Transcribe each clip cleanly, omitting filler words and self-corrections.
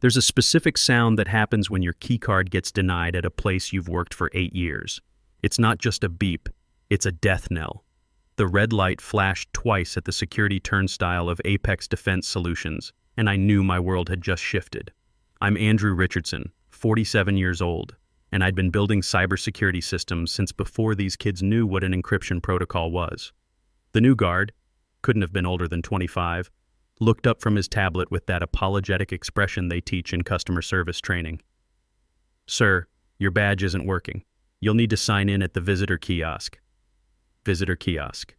There's a specific sound that happens when your keycard gets denied at a place you've worked for 8 years. It's not just a beep, it's a death knell. The red light flashed twice at the security turnstile of Apex Defense Solutions, and I knew my world had just shifted. I'm Andrew Richardson, 47 years old, and I'd been building cybersecurity systems since before these kids knew what an encryption protocol was. The new guard, couldn't have been older than 25, looked up from his tablet with that apologetic expression they teach in customer service training. "Sir, your badge isn't working. You'll need to sign in at the visitor kiosk." Visitor kiosk.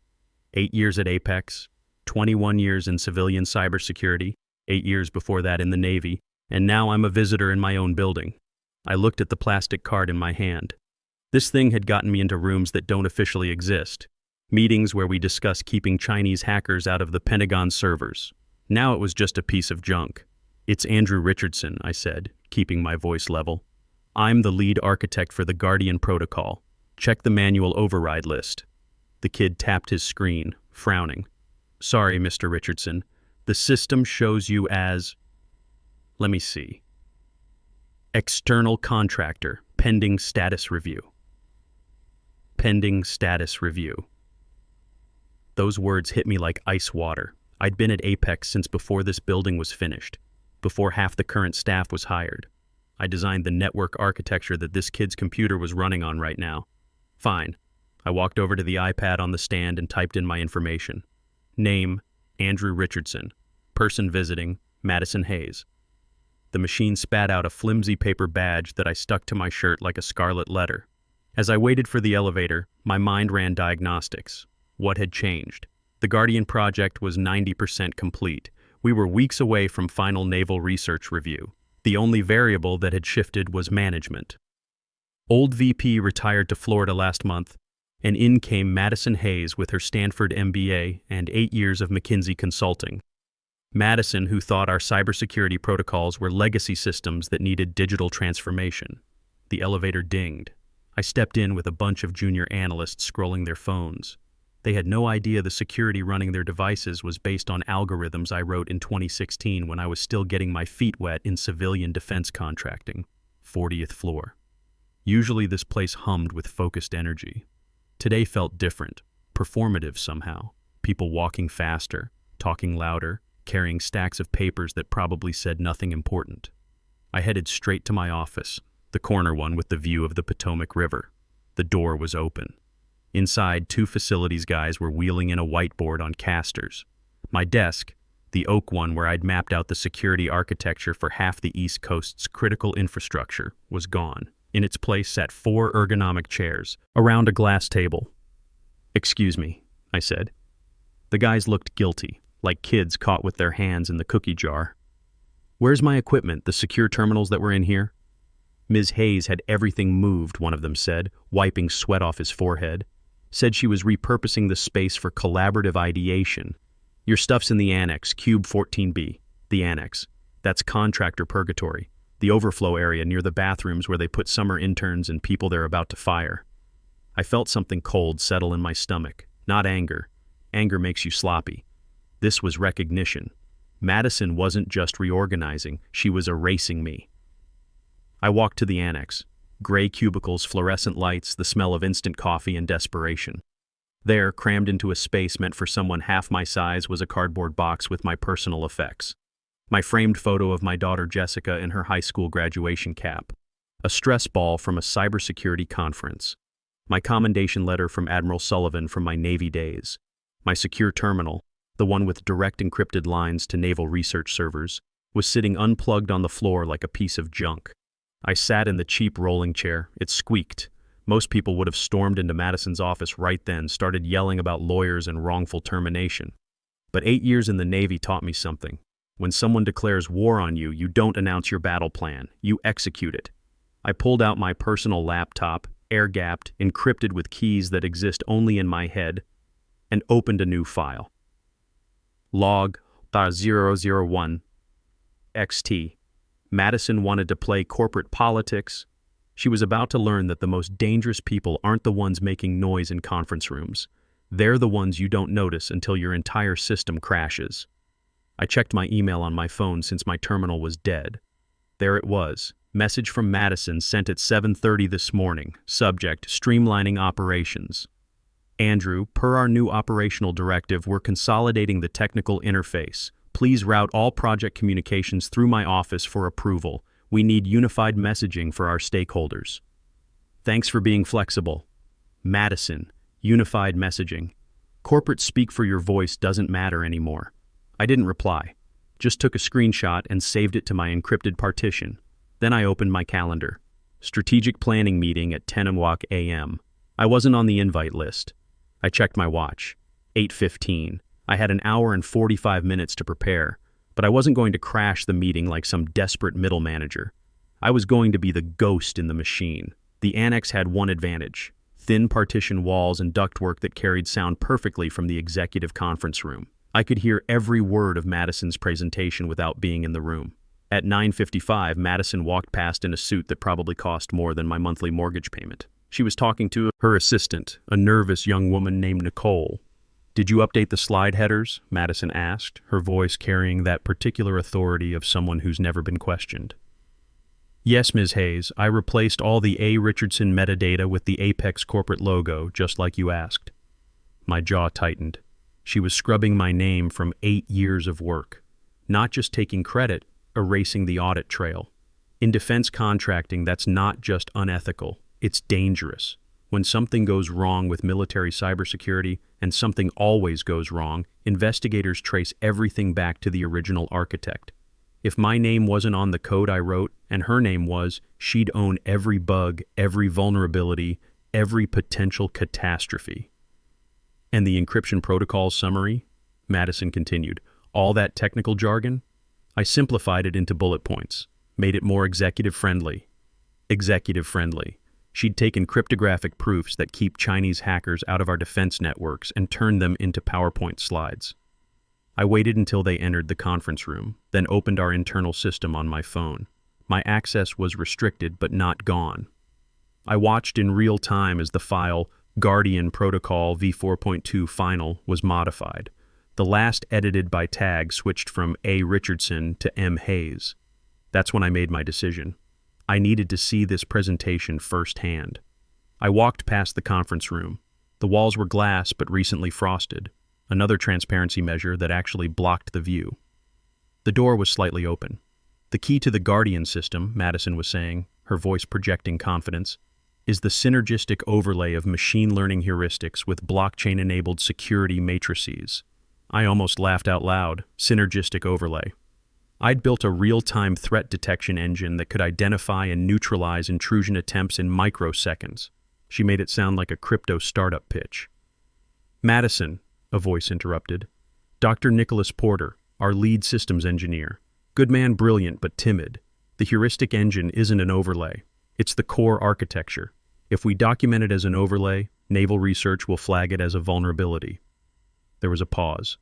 8 years at Apex, 21 years in civilian cybersecurity, 8 years before that in the Navy, and now I'm a visitor in my own building. I looked at the plastic card in my hand. This thing had gotten me into rooms that don't officially exist. Meetings where we discuss keeping Chinese hackers out of the Pentagon servers. Now it was just a piece of junk. "It's Andrew Richardson," I said, keeping my voice level. "I'm the lead architect for the Guardian Protocol. Check the manual override list." The kid tapped his screen, frowning. "Sorry, Mr. Richardson. The system shows you as... let me see. External contractor, pending status review." Pending status review. Those words hit me like ice water. I'd been at Apex since before this building was finished, before half the current staff was hired. I designed the network architecture that this kid's computer was running on right now. Fine. I walked over to the iPad on the stand and typed in my information. Name, Andrew Richardson. Person visiting, Madison Hayes. The machine spat out a flimsy paper badge that I stuck to my shirt like a scarlet letter. As I waited for the elevator, my mind ran diagnostics. What had changed? The Guardian project was 90% complete. We were weeks away from final naval research review. The only variable that had shifted was management. Old VP retired to Florida last month, and in came Madison Hayes with her Stanford MBA and 8 years of McKinsey consulting. Madison, who thought our cybersecurity protocols were legacy systems that needed digital transformation. The elevator dinged. I stepped in with a bunch of junior analysts scrolling their phones. They had no idea the security running their devices was based on algorithms I wrote in 2016 when I was still getting my feet wet in civilian defense contracting. 40th floor. Usually this place hummed with focused energy. Today felt different, performative somehow. People walking faster, talking louder, carrying stacks of papers that probably said nothing important. I headed straight to my office, the corner one with the view of the Potomac River. The door was open. Inside, 2 facilities guys were wheeling in a whiteboard on casters. My desk, the oak one where I'd mapped out the security architecture for half the East Coast's critical infrastructure, was gone. In its place sat 4 ergonomic chairs, around a glass table. "Excuse me," I said. The guys looked guilty, like kids caught with their hands in the cookie jar. "Where's my equipment, the secure terminals that were in here?" "Ms. Hayes had everything moved," one of them said, wiping sweat off his forehead. "Said she was repurposing the space for collaborative ideation. Your stuff's in the annex, cube 14B, the annex. That's contractor purgatory, the overflow area near the bathrooms where they put summer interns and people they're about to fire." I felt something cold settle in my stomach, not anger. Anger makes you sloppy. This was recognition. Madison wasn't just reorganizing, she was erasing me. I walked to the annex. Gray cubicles, fluorescent lights, the smell of instant coffee and desperation. There, crammed into a space meant for someone half my size, was a cardboard box with my personal effects. My framed photo of my daughter Jessica in her high school graduation cap. A stress ball from a cybersecurity conference. My commendation letter from Admiral Sullivan from my Navy days. My secure terminal, the one with direct encrypted lines to naval research servers, was sitting unplugged on the floor like a piece of junk. I sat in the cheap rolling chair. It squeaked. Most people would have stormed into Madison's office right then, started yelling about lawyers and wrongful termination. But 8 years in the Navy taught me something. When someone declares war on you, you don't announce your battle plan. You execute it. I pulled out my personal laptop, air-gapped, encrypted with keys that exist only in my head, and opened a new file. Log 001 XT. Madison wanted to play corporate politics. She was about to learn that the most dangerous people aren't the ones making noise in conference rooms. They're the ones you don't notice until your entire system crashes. I checked my email on my phone since my terminal was dead. There it was. Message from Madison sent at 7:30 this morning. Subject, streamlining operations. Andrew, per our new operational directive, we're consolidating the technical interface. Please route all project communications through my office for approval. We need unified messaging for our stakeholders. Thanks for being flexible. Madison, unified messaging. Corporate speak for your voice doesn't matter anymore. I didn't reply. Just took a screenshot and saved it to my encrypted partition. Then I opened my calendar. Strategic planning meeting at 10 a.m. I wasn't on the invite list. I checked my watch. 8:15. I had an hour and 45 minutes to prepare, but I wasn't going to crash the meeting like some desperate middle manager. I was going to be the ghost in the machine. The annex had one advantage: thin partition walls and ductwork that carried sound perfectly from the executive conference room. I could hear every word of Madison's presentation without being in the room. At 9:55, Madison walked past in a suit that probably cost more than my monthly mortgage payment. She was talking to her assistant, a nervous young woman named Nicole. "Did you update the slide headers?" Madison asked, her voice carrying that particular authority of someone who's never been questioned. "Yes, Ms. Hayes, I replaced all the A. Richardson metadata with the Apex corporate logo, just like you asked." My jaw tightened. She was scrubbing my name from 8 years of work. Not just taking credit, erasing the audit trail. In defense contracting, that's not just unethical, it's dangerous. When something goes wrong with military cybersecurity, and something always goes wrong, investigators trace everything back to the original architect. If my name wasn't on the code I wrote, and her name was, she'd own every bug, every vulnerability, every potential catastrophe. "And the encryption protocol summary?" Madison continued. "All that technical jargon? I simplified it into bullet points, made it more executive-friendly. Executive-friendly. She'd taken cryptographic proofs that keep Chinese hackers out of our defense networks and turned them into PowerPoint slides. I waited until they entered the conference room, then opened our internal system on my phone. My access was restricted but not gone. I watched in real time as the file Guardian Protocol v4.2 Final was modified. The last edited by tag switched from A. Richardson to M. Hayes. That's when I made my decision. I needed to see this presentation firsthand. I walked past the conference room. The walls were glass but recently frosted, another transparency measure that actually blocked the view. The door was slightly open. "The key to the Guardian system," Madison was saying, her voice projecting confidence, "is the synergistic overlay of machine learning heuristics with blockchain-enabled security matrices." I almost laughed out loud. Synergistic overlay. I'd built a real-time threat detection engine that could identify and neutralize intrusion attempts in microseconds. She made it sound like a crypto startup pitch. "Madison," a voice interrupted. "Dr. Nicholas Porter, our lead systems engineer. Good man, brilliant, but timid. The heuristic engine isn't an overlay. It's the core architecture. If we document it as an overlay, naval research will flag it as a vulnerability." There was a pause.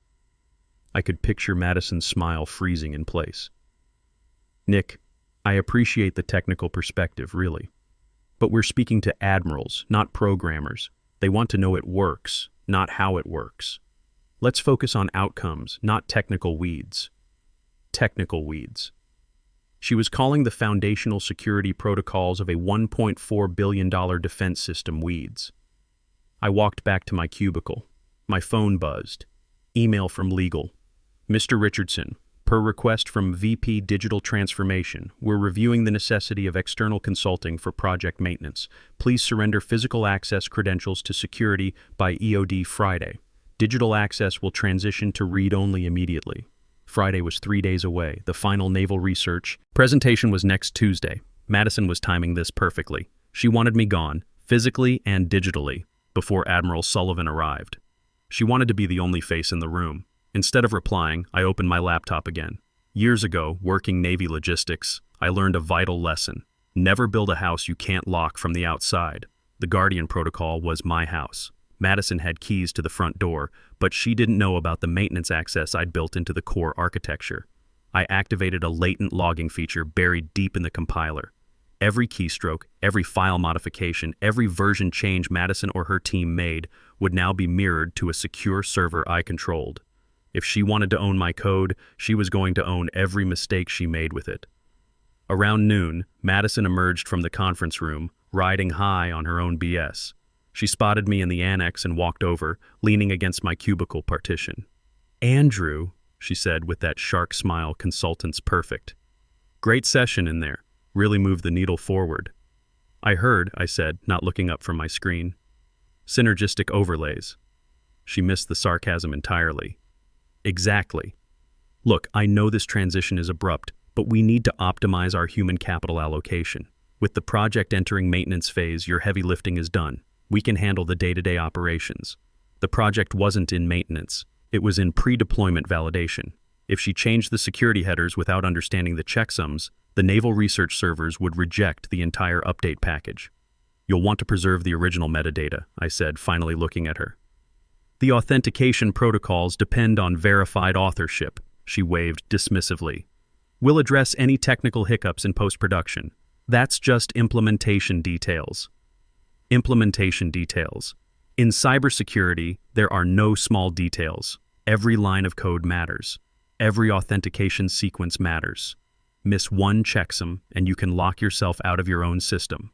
I could picture Madison's smile freezing in place. "Nick, I appreciate the technical perspective, really. But we're speaking to admirals, not programmers. They want to know it works, not how it works. Let's focus on outcomes, not technical weeds." Technical weeds. She was calling the foundational security protocols of a $1.4 billion defense system weeds. I walked back to my cubicle. My phone buzzed. Email from legal. "Mr. Richardson, per request from VP Digital Transformation, we're reviewing the necessity of external consulting for project maintenance. Please surrender physical access credentials to security by EOD Friday. Digital access will transition to read-only immediately." Friday was 3 days away. The final naval research presentation was next Tuesday. Madison was timing this perfectly. She wanted me gone, physically and digitally, before Admiral Sullivan arrived. She wanted to be the only face in the room. Instead of replying, I opened my laptop again. Years ago, working Navy logistics, I learned a vital lesson. Never build a house you can't lock from the outside. The Guardian protocol was my house. Madison had keys to the front door, but she didn't know about the maintenance access I'd built into the core architecture. I activated a latent logging feature buried deep in the compiler. Every keystroke, every file modification, every version change Madison or her team made would now be mirrored to a secure server I controlled. If she wanted to own my code, she was going to own every mistake she made with it. Around noon, Madison emerged from the conference room, riding high on her own BS. She spotted me in the annex and walked over, leaning against my cubicle partition. "Andrew," she said with that shark smile consultant's perfect. "Great session in there. Really moved the needle forward." "I heard," I said, not looking up from my screen. "Synergistic overlays." She missed the sarcasm entirely. "Exactly. Look, I know this transition is abrupt, but we need to optimize our human capital allocation. With the project entering maintenance phase, your heavy lifting is done. We can handle the day-to-day operations." The project wasn't in maintenance. It was in pre-deployment validation. If she changed the security headers without understanding the checksums, the naval research servers would reject the entire update package. "You'll want to preserve the original metadata," I said, finally looking at her. "The authentication protocols depend on verified authorship," she waved dismissively. "We'll address any technical hiccups in post-production. That's just implementation details." Implementation details. In cybersecurity, there are no small details. Every line of code matters. Every authentication sequence matters. Miss one checksum, and you can lock yourself out of your own system.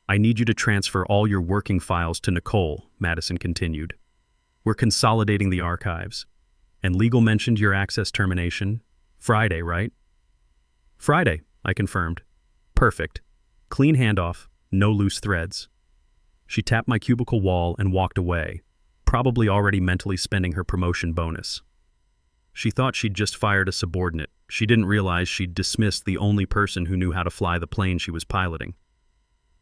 "I need you to transfer all your working files to Nicole," Madison continued. "We're consolidating the archives. And legal mentioned your access termination. Friday, right?" "Friday," I confirmed. "Perfect. Clean handoff, no loose threads." She tapped my cubicle wall and walked away, probably already mentally spending her promotion bonus. She thought she'd just fired a subordinate. She didn't realize she'd dismissed the only person who knew how to fly the plane she was piloting.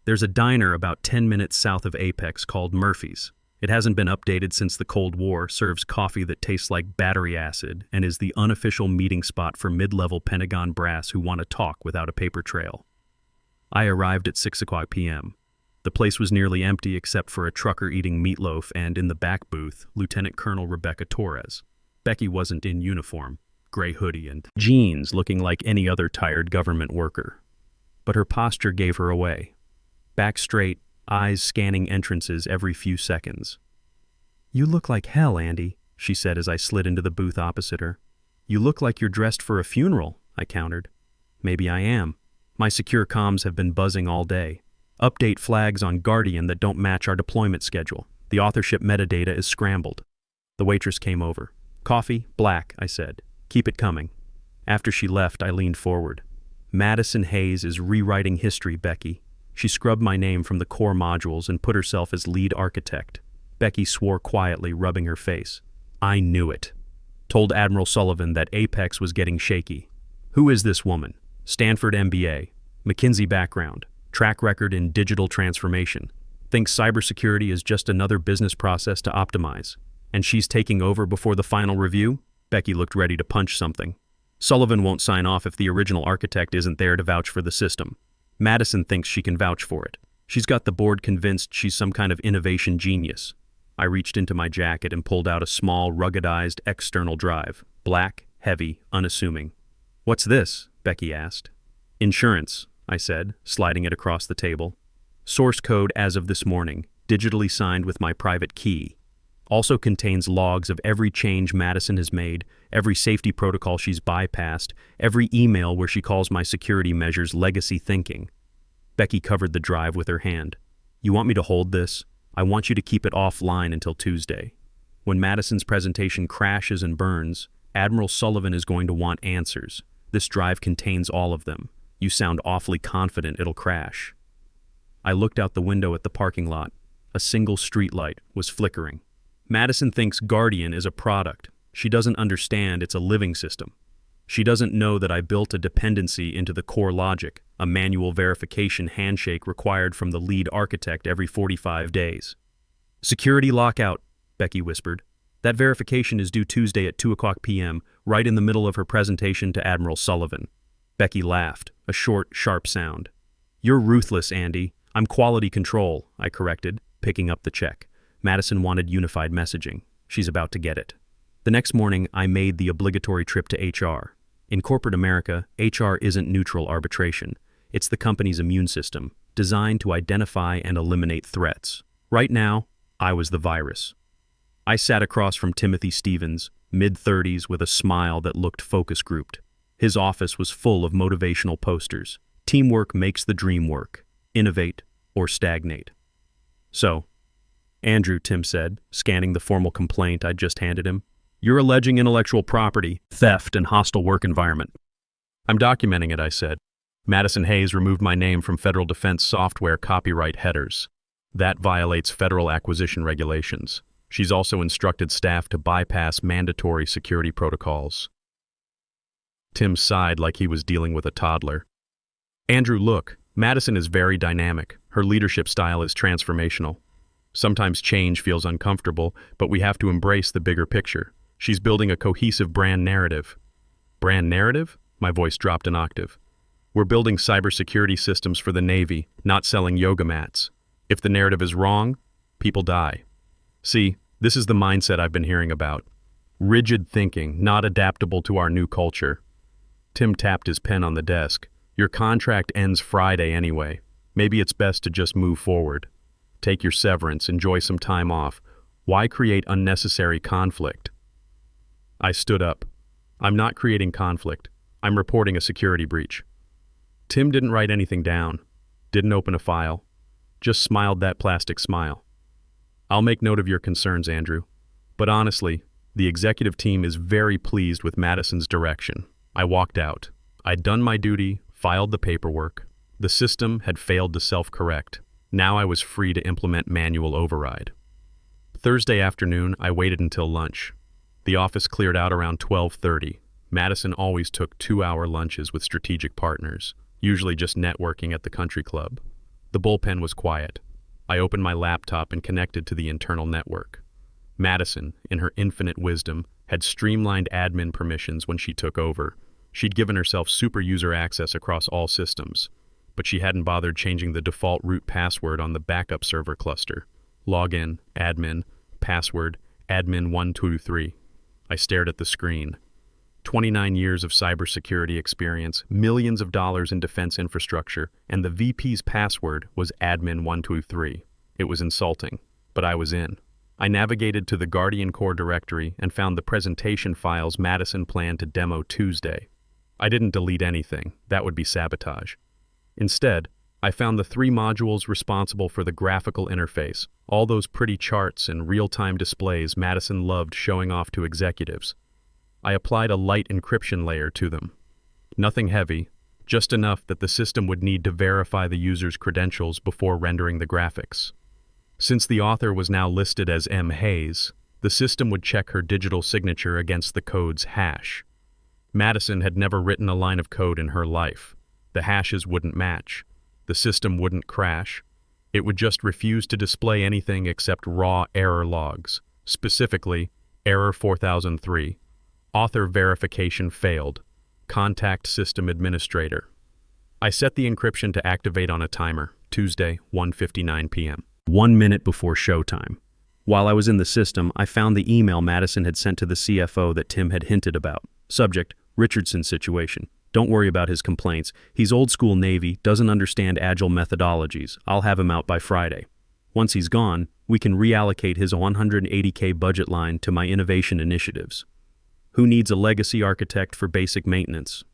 There's a diner about 10 minutes south of Apex called Murphy's. It hasn't been updated since the Cold War, serves coffee that tastes like battery acid, and is the unofficial meeting spot for mid-level Pentagon brass who want to talk without a paper trail. I arrived at 6 p.m. The place was nearly empty except for a trucker eating meatloaf and, in the back booth, Lieutenant Colonel Rebecca Torres. Becky wasn't in uniform, gray hoodie and jeans, looking like any other tired government worker. But her posture gave her away. Back straight, eyes scanning entrances every few seconds. "You look like hell, Andy," she said as I slid into the booth opposite her. "You look like you're dressed for a funeral," I countered. "Maybe I am. My secure comms have been buzzing all day. Update flags on Guardian that don't match our deployment schedule. The authorship metadata is scrambled." The waitress came over. "Coffee, black," I said. "Keep it coming." After she left, I leaned forward. "Madison Hayes is rewriting history, Becky." She scrubbed my name from the core modules and put herself as lead architect. Becky swore quietly, rubbing her face. "I knew it. Told Admiral Sullivan that Apex was getting shaky. Who is this woman? Stanford MBA, McKinsey background, track record in digital transformation. Thinks cybersecurity is just another business process to optimize. And she's taking over before the final review?" Becky looked ready to punch something. "Sullivan won't sign off if the original architect isn't there to vouch for the system. Madison thinks she can vouch for it. She's got the board convinced she's some kind of innovation genius." I reached into my jacket and pulled out a small, ruggedized external drive. Black, heavy, unassuming. "What's this?" Becky asked. "Insurance," I said, sliding it across the table. "Source code as of this morning, digitally signed with my private key. Also contains logs of every change Madison has made, every safety protocol she's bypassed, every email where she calls my security measures legacy thinking." Becky covered the drive with her hand. "You want me to hold this? I want you to keep it offline until Tuesday. When Madison's presentation crashes and burns, Admiral Sullivan is going to want answers. This drive contains all of them. You sound awfully confident it'll crash." I looked out the window at the parking lot. A single streetlight was flickering. "Madison thinks Guardian is a product. She doesn't understand it's a living system. She doesn't know that I built a dependency into the core logic, a manual verification handshake required from the lead architect every 45 days. "Security lockout," Becky whispered. "That verification is due Tuesday at 2 p.m., right in the middle of her presentation to Admiral Sullivan." Becky laughed, a short, sharp sound. "You're ruthless, Andy. I'm quality control," I corrected, picking up the check. Madison wanted unified messaging. She's about to get it. The next morning, I made the obligatory trip to HR. In corporate America, HR isn't neutral arbitration. It's the company's immune system, designed to identify and eliminate threats. Right now, I was the virus. I sat across from Timothy Stevens, mid-30s with a smile that looked focus-grouped. His office was full of motivational posters. Teamwork makes the dream work. Innovate or stagnate. So, Andrew, Tim said, scanning the formal complaint I'd just handed him, you're alleging intellectual property, theft, and hostile work environment. I'm documenting it, I said. Madison Hayes removed my name from federal defense software copyright headers. That violates federal acquisition regulations. She's also instructed staff to bypass mandatory security protocols. Tim sighed like he was dealing with a toddler. Andrew, look, Madison is very dynamic. Her leadership style is transformational. Sometimes change feels uncomfortable, but we have to embrace the bigger picture. She's building a cohesive brand narrative. Brand narrative? My voice dropped an octave. We're building cybersecurity systems for the Navy, not selling yoga mats. If the narrative is wrong, people die. See, this is the mindset I've been hearing about. Rigid thinking, not adaptable to our new culture. Tim tapped his pen on the desk. Your contract ends Friday anyway. Maybe it's best to just move forward. Take your severance, enjoy some time off. Why create unnecessary conflict? I stood up. I'm not creating conflict. I'm reporting a security breach. Tim didn't write anything down, didn't open a file, just smiled that plastic smile. I'll make note of your concerns, Andrew. But honestly, the executive team is very pleased with Madison's direction. I walked out. I'd done my duty, filed the paperwork. The system had failed to self-correct. Now I was free to implement manual override. Thursday afternoon, I waited until lunch. The office cleared out around 12:30. Madison always took 2-hour lunches with strategic partners, usually just networking at the country club. The bullpen was quiet. I opened my laptop and connected to the internal network. Madison, in her infinite wisdom, had streamlined admin permissions when she took over. She'd given herself super user access across all systems, but she hadn't bothered changing the default root password on the backup server cluster. Login, admin, password, admin123. I stared at the screen. 29 years of cybersecurity experience, millions of dollars in defense infrastructure, and the VP's password was admin123. It was insulting, but I was in. I navigated to the Guardian Core directory and found the presentation files Madison planned to demo Tuesday. I didn't delete anything. That would be sabotage. Instead, I found the 3 modules responsible for the graphical interface, all those pretty charts and real-time displays Madison loved showing off to executives. I applied a light encryption layer to them. Nothing heavy, just enough that the system would need to verify the user's credentials before rendering the graphics. Since the author was now listed as M. Hayes, the system would check her digital signature against the code's hash. Madison had never written a line of code in her life. The hashes wouldn't match. The system wouldn't crash. It would just refuse to display anything except raw error logs, specifically error 4003. Author verification failed. Contact system administrator. I set the encryption to activate on a timer, Tuesday, 1:59 p.m. 1 minute before showtime. While I was in the system, I found the email Madison had sent to the CFO that Tim had hinted about. Subject, Richardson situation. Don't worry about his complaints. He's old school Navy, doesn't understand agile methodologies. I'll have him out by Friday. Once he's gone, we can reallocate his $180K budget line to my innovation initiatives. Who needs a legacy architect for basic maintenance?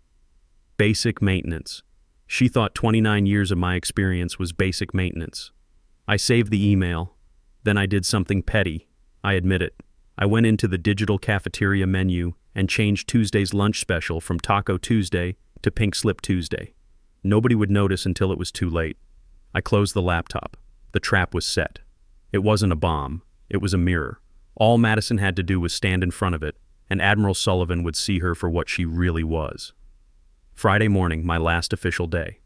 Basic maintenance. She thought 29 years of my experience was basic maintenance. I saved the email. Then I did something petty. I admit it. I went into the digital cafeteria menu and changed Tuesday's lunch special from Taco Tuesday to Pink Slip Tuesday. Nobody would notice until it was too late. I closed the laptop. The trap was set. It wasn't a bomb. It was a mirror. All Madison had to do was stand in front of it, and Admiral Sullivan would see her for what she really was. Friday morning, my last official day.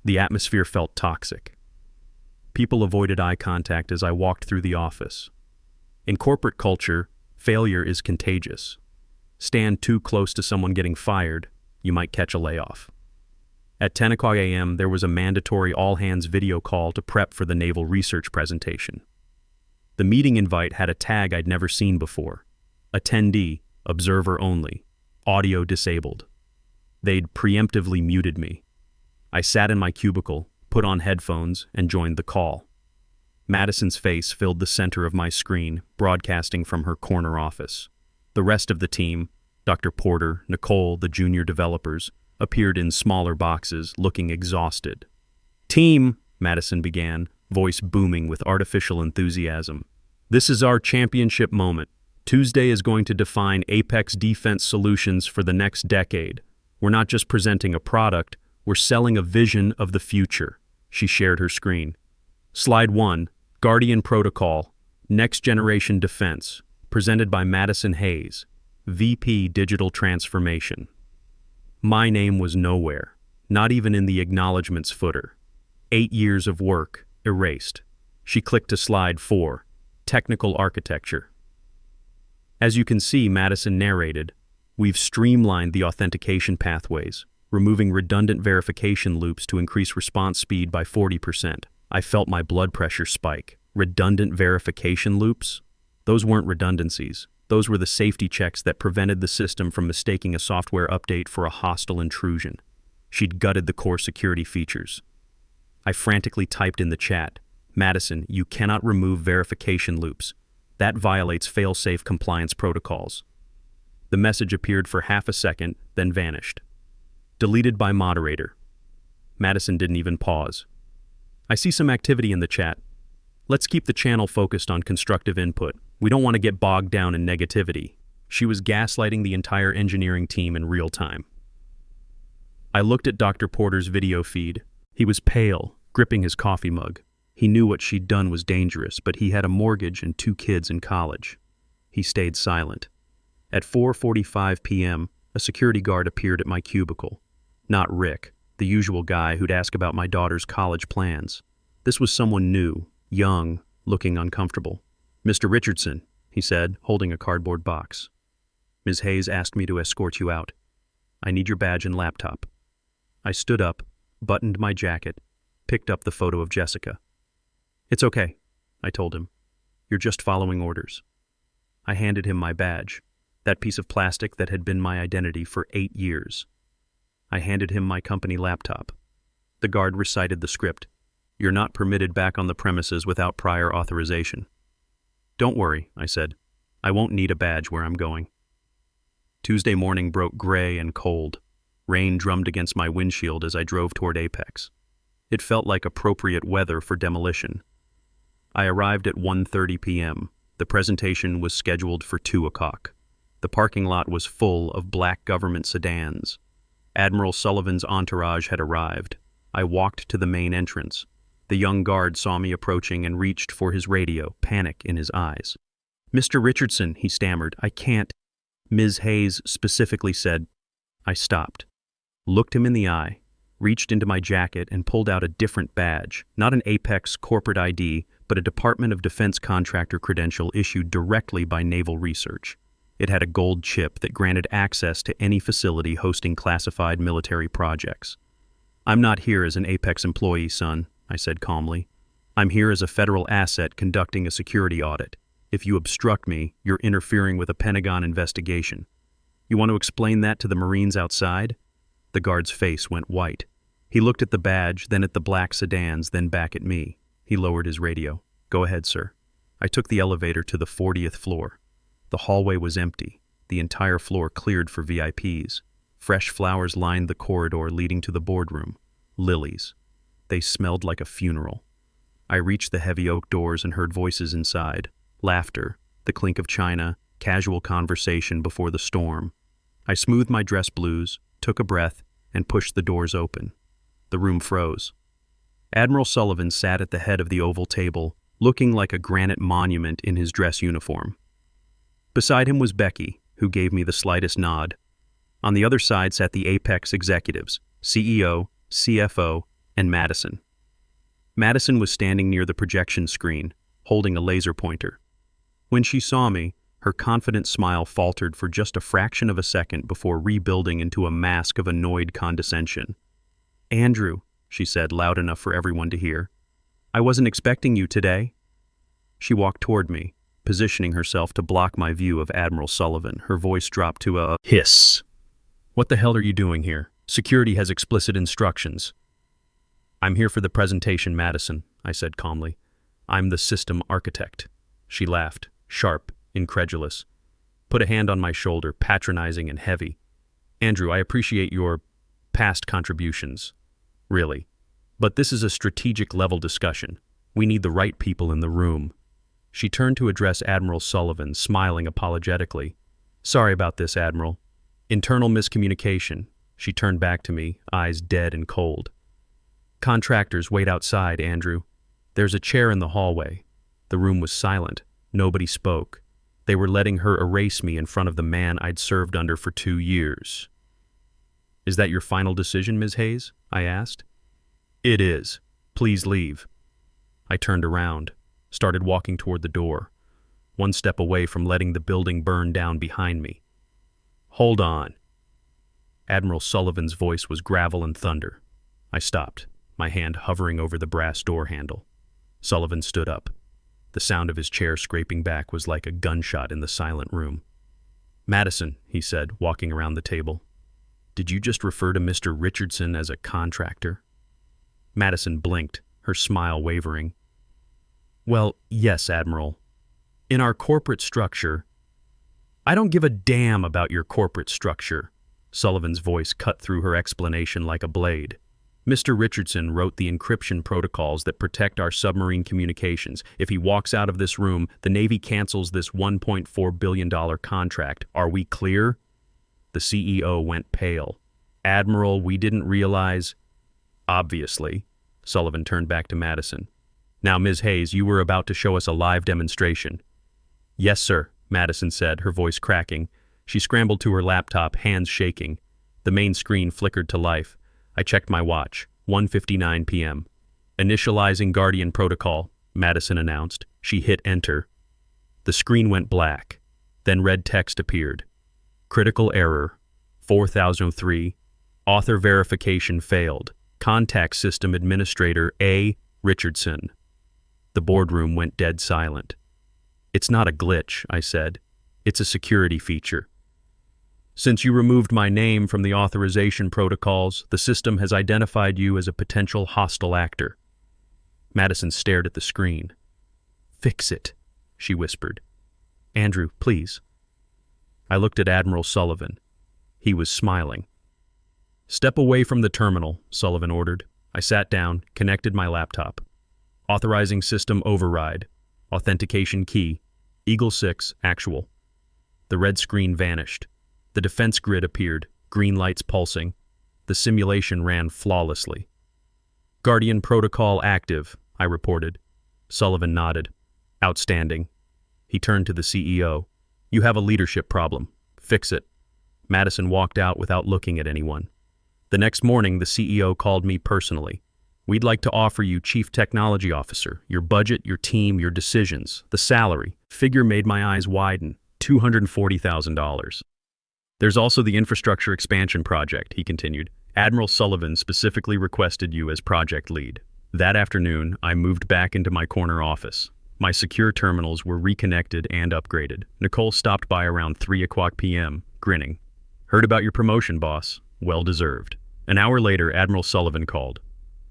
The atmosphere felt toxic. People avoided eye contact as I walked through the office. In corporate culture, failure is contagious. Stand too close to someone getting fired, you might catch a layoff. At 10 o'clock a.m., there was a mandatory all-hands video call to prep for the naval research presentation. The meeting invite had a tag I'd never seen before. Attendee, observer only, audio disabled. They'd preemptively muted me. I sat in my cubicle, put on headphones, and joined the call. Madison's face filled the center of my screen, broadcasting from her corner office. The rest of the team, Dr. Porter, Nicole, the junior developers, appeared in smaller boxes, looking exhausted. "Team," Madison began, voice booming with artificial enthusiasm. "This is our championship moment. Tuesday is going to define Apex defense solutions for the next decade. We're not just presenting a product, we're selling a vision of the future." She shared her screen. Slide 1, Guardian Protocol, Next Generation Defense, presented by Madison Hayes, VP Digital Transformation. My name was nowhere, not even in the acknowledgements footer. 8 years of work, erased. She clicked to slide 4, Technical Architecture. As you can see, Madison narrated, we've streamlined the authentication pathways, removing redundant verification loops to increase response speed by 40%. I felt my blood pressure spike. Redundant verification loops? Those weren't redundancies. Those were the safety checks that prevented the system from mistaking a software update for a hostile intrusion. She'd gutted the core security features. I frantically typed in the chat, "Madison, you cannot remove verification loops. That violates fail-safe compliance protocols." The message appeared for half a second, then vanished. Deleted by moderator. Madison didn't even pause. "I see some activity in the chat. Let's keep the channel focused on constructive input. We don't want to get bogged down in negativity." She was gaslighting the entire engineering team in real time. I looked at Dr. Porter's video feed. He was pale, gripping his coffee mug. He knew what she'd done was dangerous, but he had a mortgage and 2 kids in college. He stayed silent. At 4:45 p.m., a security guard appeared at my cubicle. Not Rick, the usual guy who'd ask about my daughter's college plans. This was someone new, young, looking uncomfortable. "Mr. Richardson," he said, holding a cardboard box. "Ms. Hayes asked me to escort you out. I need your badge and laptop." I stood up, buttoned my jacket, picked up the photo of Jessica. "It's okay," I told him. "You're just following orders." I handed him my badge, that piece of plastic that had been my identity for 8 years. I handed him my company laptop. The guard recited the script. "You're not permitted back on the premises without prior authorization." "Don't worry," I said. "I won't need a badge where I'm going." Tuesday morning broke gray and cold. Rain drummed against my windshield as I drove toward Apex. It felt like appropriate weather for demolition. I arrived at 1:30 p.m. The presentation was scheduled for 2 o'clock. The parking lot was full of black government sedans. Admiral Sullivan's entourage had arrived. I walked to the main entrance. The young guard saw me approaching and reached for his radio, panic in his eyes. "Mr. Richardson," he stammered, "I can't." Ms. Hayes specifically said. I stopped, looked him in the eye, reached into my jacket and pulled out a different badge, not an Apex corporate ID, but a Department of Defense contractor credential issued directly by Naval Research. It had a gold chip that granted access to any facility hosting classified military projects. "I'm not here as an Apex employee, son," I said calmly. "I'm here as a federal asset conducting a security audit. If you obstruct me, you're interfering with a Pentagon investigation. You want to explain that to the Marines outside?" The guard's face went white. He looked at the badge, then at the black sedans, then back at me. He lowered his radio. "Go ahead, sir." I took the elevator to the 40th floor. The hallway was empty, the entire floor cleared for VIPs. Fresh flowers lined the corridor leading to the boardroom. Lilies. They smelled like a funeral. I reached the heavy oak doors and heard voices inside. Laughter, the clink of china, casual conversation before the storm. I smoothed my dress blues, took a breath, and pushed the doors open. The room froze. Admiral Sullivan sat at the head of the oval table, looking like a granite monument in his dress uniform. Beside him was Becky, who gave me the slightest nod. On the other side sat the Apex executives, CEO, CFO, and Madison. Madison was standing near the projection screen, holding a laser pointer. When she saw me, her confident smile faltered for just a fraction of a second before rebuilding into a mask of annoyed condescension. "Andrew," she said loud enough for everyone to hear, "I wasn't expecting you today." She walked toward me, positioning herself to block my view of Admiral Sullivan. Her voice dropped to a hiss. "What the hell are you doing here? Security has explicit instructions." "I'm here for the presentation, Madison," I said calmly. "I'm the system architect." She laughed, sharp, incredulous. put a hand on my shoulder, patronizing and heavy. Andrew, I appreciate your past contributions. Really. But this is a strategic-level discussion. We need the right people in the room. She turned to address Admiral Sullivan, smiling apologetically. Sorry about this, Admiral. Internal miscommunication. She turned back to me, eyes dead and cold. Contractors, wait outside, Andrew. There's a chair in the hallway. The room was silent. Nobody spoke. They were letting her erase me in front of the man I'd served under for 2 years. Is that your final decision, Ms. Hayes? I asked. It is. Please leave. I turned around, started walking toward the door, one step away from letting the building burn down behind me. Hold on. Admiral Sullivan's voice was gravel and thunder. I stopped, my hand hovering over the brass door handle. Sullivan stood up. The sound of his chair scraping back was like a gunshot in the silent room. Madison, he said, walking around the table. Did you just refer to Mr. Richardson as a contractor? Madison blinked, her smile wavering. Well, yes, Admiral. In our corporate structure... I don't give a damn about your corporate structure. Sullivan's voice cut through her explanation like a blade. Mr. Richardson wrote the encryption protocols that protect our submarine communications. If he walks out of this room, the Navy cancels this $1.4 billion contract. Are we clear? The CEO went pale. Admiral, we didn't realize... Obviously. Sullivan turned back to Madison. Now, Ms. Hayes, you were about to show us a live demonstration. Yes, sir, Madison said, her voice cracking. She scrambled to her laptop, hands shaking. The main screen flickered to life. I checked my watch. 1:59 p.m. Initializing Guardian Protocol, Madison announced. She hit enter. The screen went black. Then red text appeared. Critical error. 4003. Author verification failed. Contact System Administrator A. Richardson. The boardroom went dead silent. It's not a glitch, I said. It's a security feature. Since you removed my name from the authorization protocols, the system has identified you as a potential hostile actor. Madison stared at the screen. Fix it, she whispered. Andrew, please. I looked at Admiral Sullivan. He was smiling. Step away from the terminal, Sullivan ordered. I sat down, connected my laptop. Authorizing system override. Authentication key. Eagle 6, actual. The red screen vanished. The defense grid appeared, green lights pulsing. The simulation ran flawlessly. Guardian Protocol active, I reported. Sullivan nodded. Outstanding. He turned to the CEO. You have a leadership problem. Fix it. Madison walked out without looking at anyone. The next morning, the CEO called me personally. We'd like to offer you Chief Technology Officer, your budget, your team, your decisions, the salary. Figure made my eyes widen. $240,000. There's also the infrastructure expansion project, he continued. Admiral Sullivan specifically requested you as project lead. That afternoon, I moved back into my corner office. My secure terminals were reconnected and upgraded. Nicole stopped by around 3:00 p.m., grinning. Heard about your promotion, boss. Well deserved. An hour later, Admiral Sullivan called.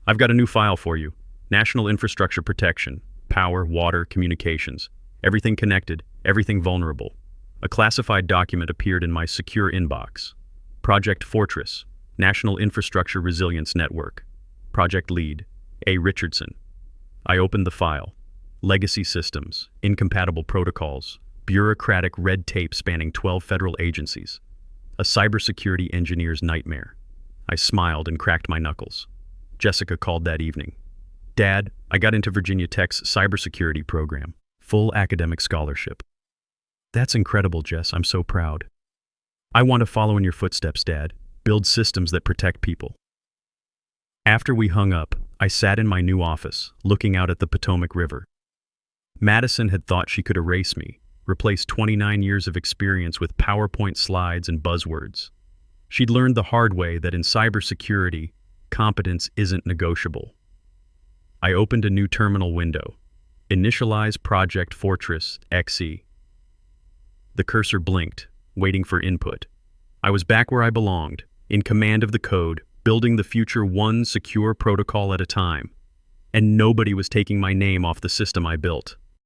I've got a new file for you. National Infrastructure Protection. Power, water, communications. Everything connected, everything vulnerable. A classified document appeared in my secure inbox. Project Fortress, National Infrastructure Resilience Network. Project Lead, A. Richardson. I opened the file. Legacy systems, incompatible protocols, bureaucratic red tape spanning 12 federal agencies. A cybersecurity engineer's nightmare. I smiled and cracked my knuckles. Jessica called that evening. Dad, I got into Virginia Tech's cybersecurity program. Full academic scholarship. That's incredible, Jess. I'm so proud. I want to follow in your footsteps, Dad. Build systems that protect people. After we hung up, I sat in my new office, looking out at the Potomac River. Madison had thought she could erase me, replace 29 years of experience with PowerPoint slides and buzzwords. She'd learned the hard way that in cybersecurity, competence isn't negotiable. I opened a new terminal window. Initialize Project Fortress XE. The cursor blinked, waiting for input. I was back where I belonged, in command of the code, building the future one secure protocol at a time. And nobody was taking my name off the system I built.